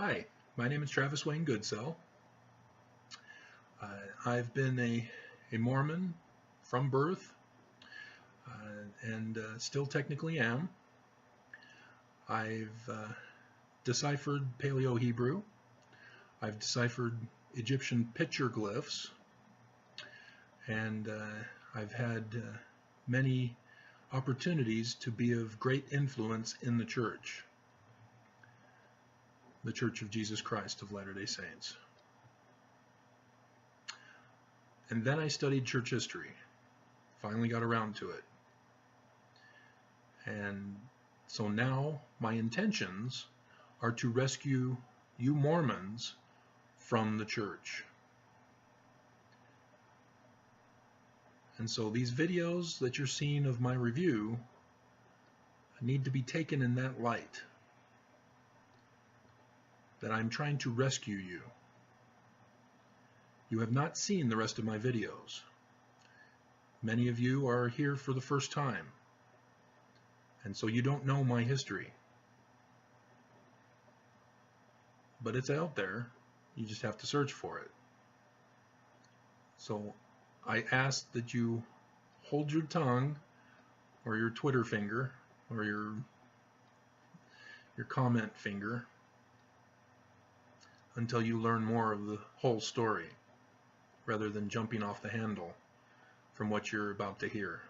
Hi, my name is Travis Wayne Goodsell. I've been a Mormon from birth and still technically am. I've deciphered Paleo-Hebrew. I've deciphered Egyptian petroglyphs, and I've had many opportunities to be of great influence in the Church of Jesus Christ of Latter-day Saints. And then I studied church history. Finally got around to it. And so now my intentions are to rescue you Mormons from the church. And so these videos that you're seeing of my review need to be taken in that light, that I'm trying to rescue you. You have not seen the rest of my videos. Many of you are here for the first time, and so you don't know my history. But it's out there. You just have to search for it. So I ask that you hold your tongue or your Twitter finger or your comment finger until you learn more of the whole story, rather than jumping off the handle from what you're about to hear.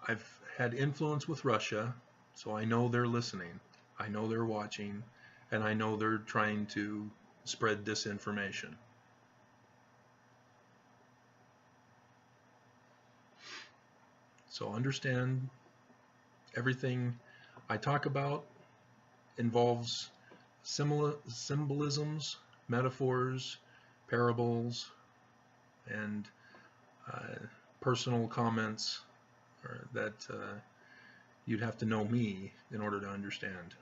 I've had influence with Russia, so I know they're listening, I know they're watching, and I know they're trying to spread disinformation. So understand, everything I talk about involves symbolisms, metaphors, parables, and personal comments that you'd have to know me in order to understand.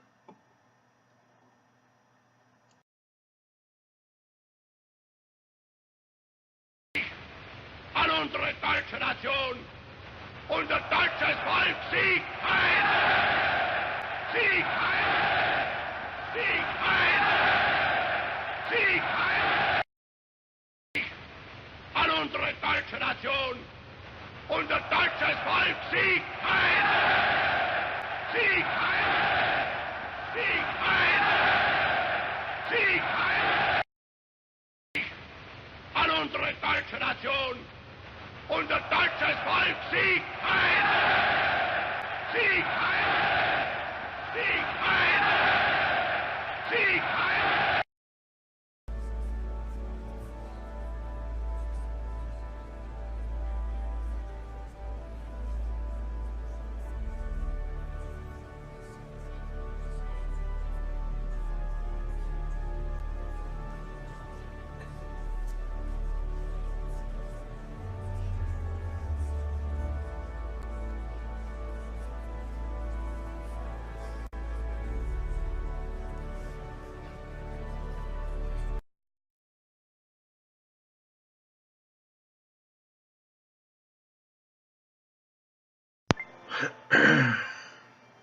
An unsere deutsche Nation unser deutsches Volk Sieg heil! Sieg heil! Sieg heil! Sieg heil! An unsere deutsche Nation unser deutsches Volk Sieg heil! Sieg heil! Sieg heil! Sieg heil! An unsere deutsche Nation unser deutsches Volk Sieg heil! Sieg heil! Sieg heil! Sieg heil!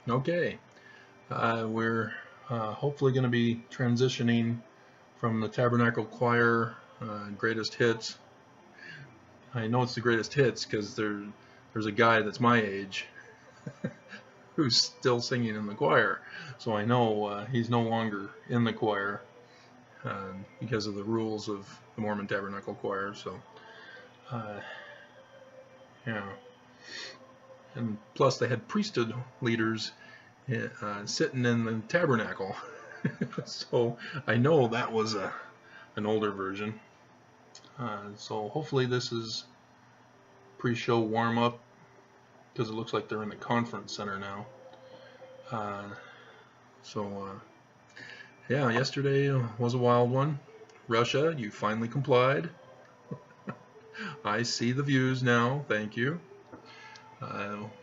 Okay, we're hopefully going to be transitioning from the Tabernacle Choir greatest hits. I know it's the greatest hits because there's a guy that's my age who's still singing in the choir, so I know he's no longer in the choir because of the rules of the Mormon Tabernacle Choir. So yeah, and plus they had priesthood leaders sitting in the tabernacle. So I know that was an older version. So hopefully this is pre-show warm-up, because it looks like they're in the conference center now. Yeah, yesterday was a wild one. Russia, you finally complied. I see the views now, thank you.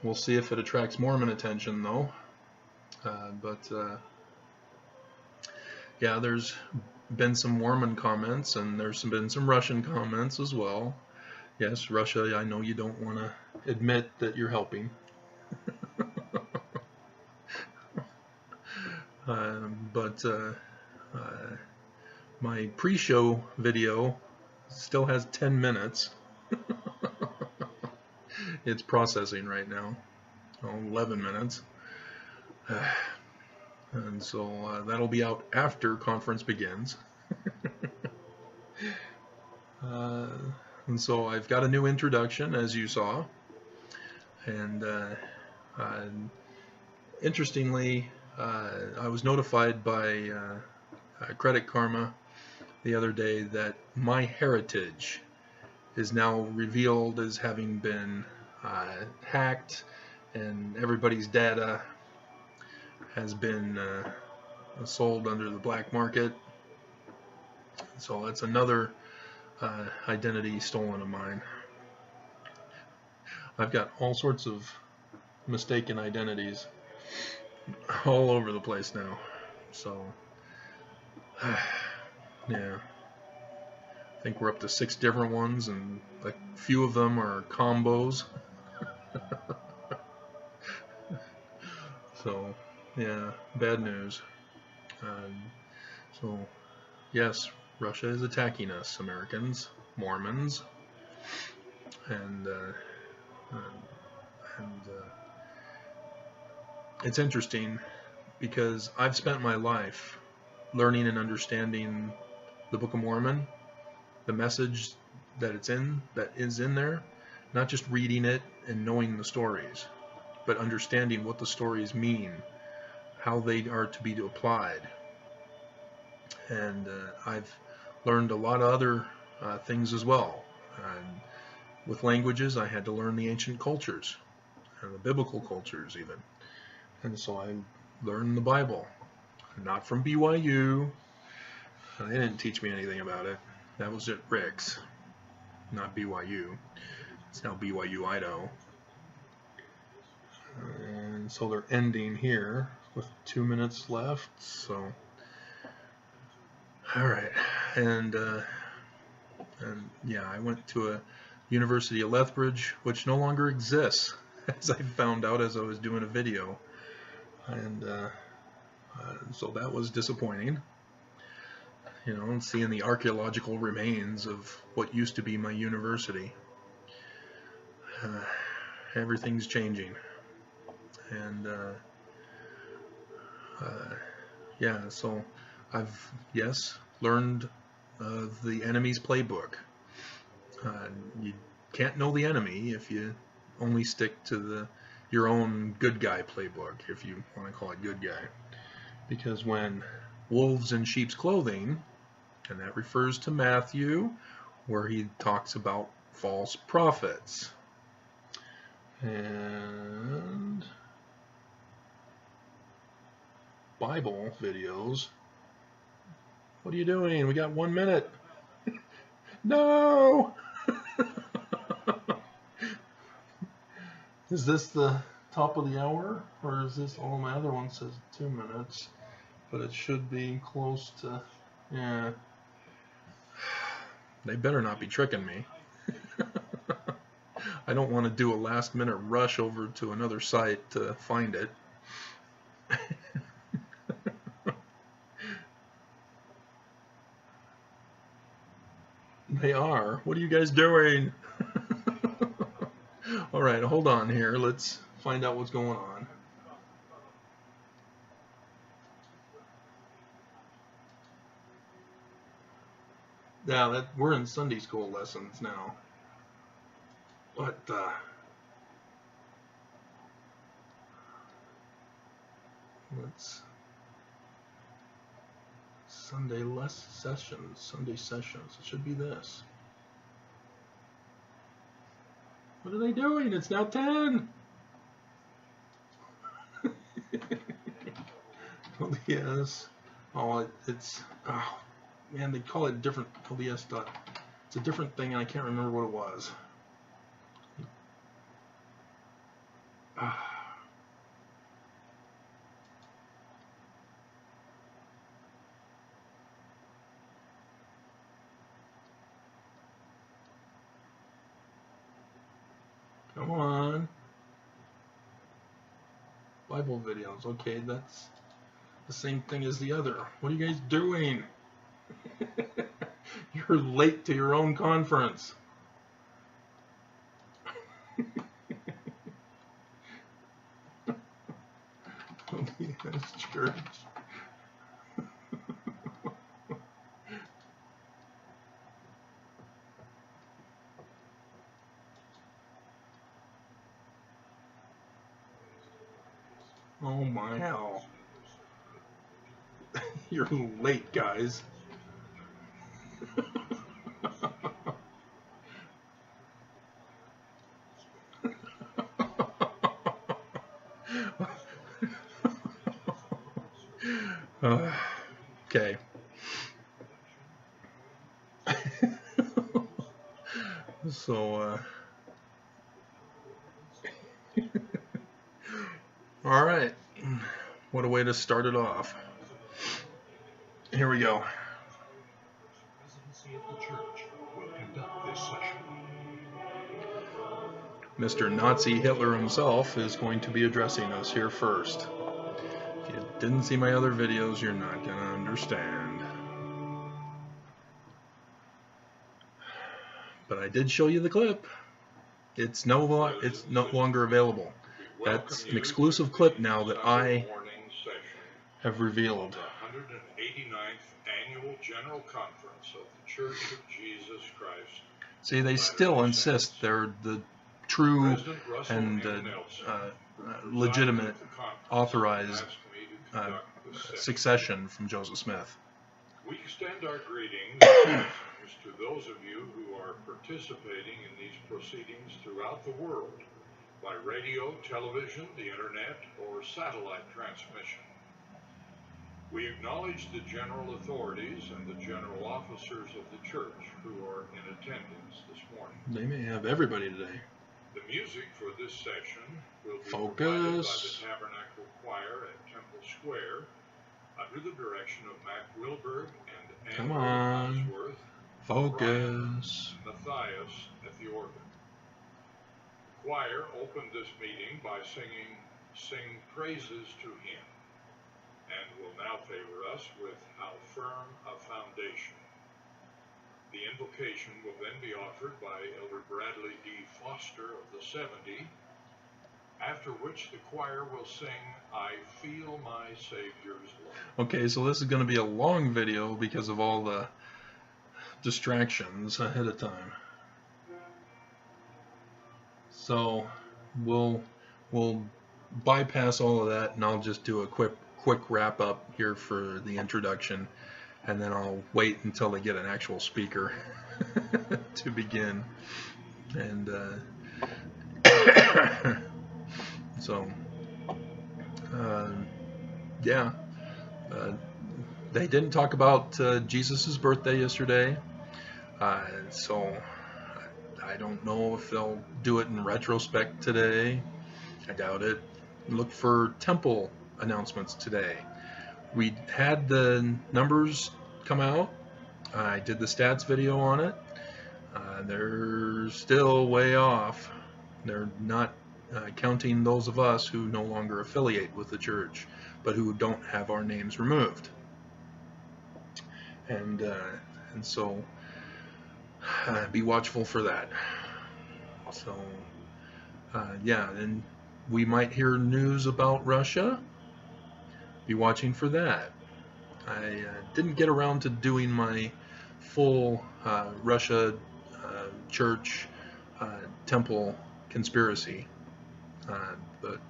We'll see if it attracts Mormon attention though. Yeah, there's been some Mormon comments, and there's been some Russian comments as well. Yes, Russia, I know you don't want to admit that you're helping. But my pre-show video still has 10 minutes. It's processing right now. 11 minutes. And so that'll be out after conference begins. And so I've got a new introduction, as you saw. And interestingly, I was notified by Credit Karma the other day that my heritage is now revealed as having been hacked, and everybody's data has been sold under the black market. So that's another identity stolen of mine. I've got all sorts of mistaken identities all over the place now. So yeah, I think we're up to 6 different ones, and a few of them are combos. So yeah, bad news. So yes, Russia is attacking us, Americans, Mormons, and it's interesting because I've spent my life learning and understanding the Book of Mormon, the message that is in there, not just reading it and knowing the stories, but understanding what the stories mean, how they are to be applied. And I've learned a lot of other things as well. And with languages, I had to learn the ancient cultures, and the biblical cultures even. And so I learned the Bible, not from BYU. They didn't teach me anything about it. That was at Rick's, not BYU. It's now BYU Idaho. And so they're ending here with 2 minutes left. So, all right, and yeah, I went to a University of Lethbridge, which no longer exists, as I found out as I was doing a video, and so that was disappointing. You know, seeing the archaeological remains of what used to be my university. Everything's changing, and yeah, so I've learned the enemy's playbook. You can't know the enemy if you only stick to your own good guy playbook, if you want to call it good guy, because when wolves in sheep's clothing, and that refers to Matthew, where he talks about false prophets. And Bible videos. What are you doing? We got 1 minute. No! Is this the top of the hour? Or is this, all my other one says 2 minutes. But it should be close to, yeah. They better not be tricking me. I don't want to do a last minute rush over to another site to find it. They are. What are you guys doing? All right, hold on here. Let's find out what's going on. Yeah, we're in Sunday school lessons now. But let's Sunday sessions. It should be this. What are they doing? It's now 10. LDS. Oh, it's man, they call it different LDS. It's a different thing, and I can't remember what it was. Come on. Bible videos. Okay, the same thing as the other. What are you guys doing? You're late to your own conference. LDS Church. Oh my hell. You're late, guys. Okay. So, all right. What a way to start it off. Here we go. Mr. Nazi Hitler himself is going to be addressing us here first. If you didn't see my other videos, you're not going to understand. But I did show you the clip. It's no longer available. That's an exclusive clip now that I have revealed. The 189th Annual General Conference of the Church of Jesus Christ. See, they still insist they're the true and legitimate authorized succession from Joseph Smith. We extend our greetings to those of you who are participating in these proceedings throughout the world by radio, television, the internet, or satellite transmission. We acknowledge the general authorities and the general officers of the church who are in attendance this morning. They may have everybody today. The music for this session will be provided by the Tabernacle Choir at Temple Square under the direction of Mac Wilberg and Andrew Bosworth, Focus. Matthias at the organ. The choir opened this meeting by singing "Sing Praises to Him," and will now favor us with "How Firm a Foundation." The invocation will then be offered by Elder Bradley D. Foster of the 70, after which the choir will sing "I Feel My Savior's Love." Okay, so this is going to be a long video because of all the distractions ahead of time. So we'll bypass all of that, and I'll just do a quick wrap up here for the introduction, and then I'll wait until they get an actual speaker to begin. And yeah, they didn't talk about Jesus's birthday yesterday, so I don't know if they'll do it in retrospect today. I doubt it. Look for temple announcements today. We had the numbers come out. I did the stats video on it. They're still way off. They're not counting those of us who no longer affiliate with the church, but who don't have our names removed. And so be watchful for that. So yeah, and we might hear news about Russia. Be watching for that. I didn't get around to doing my full Russia church temple conspiracy, but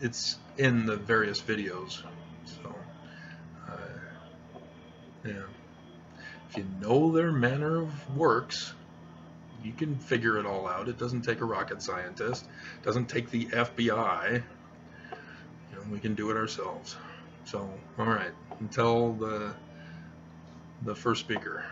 it's in the various videos. So yeah, if you know their manner of works, you can figure it all out. It doesn't take a rocket scientist. It doesn't take the FBI. We can do it ourselves. So, all right, until the first speaker.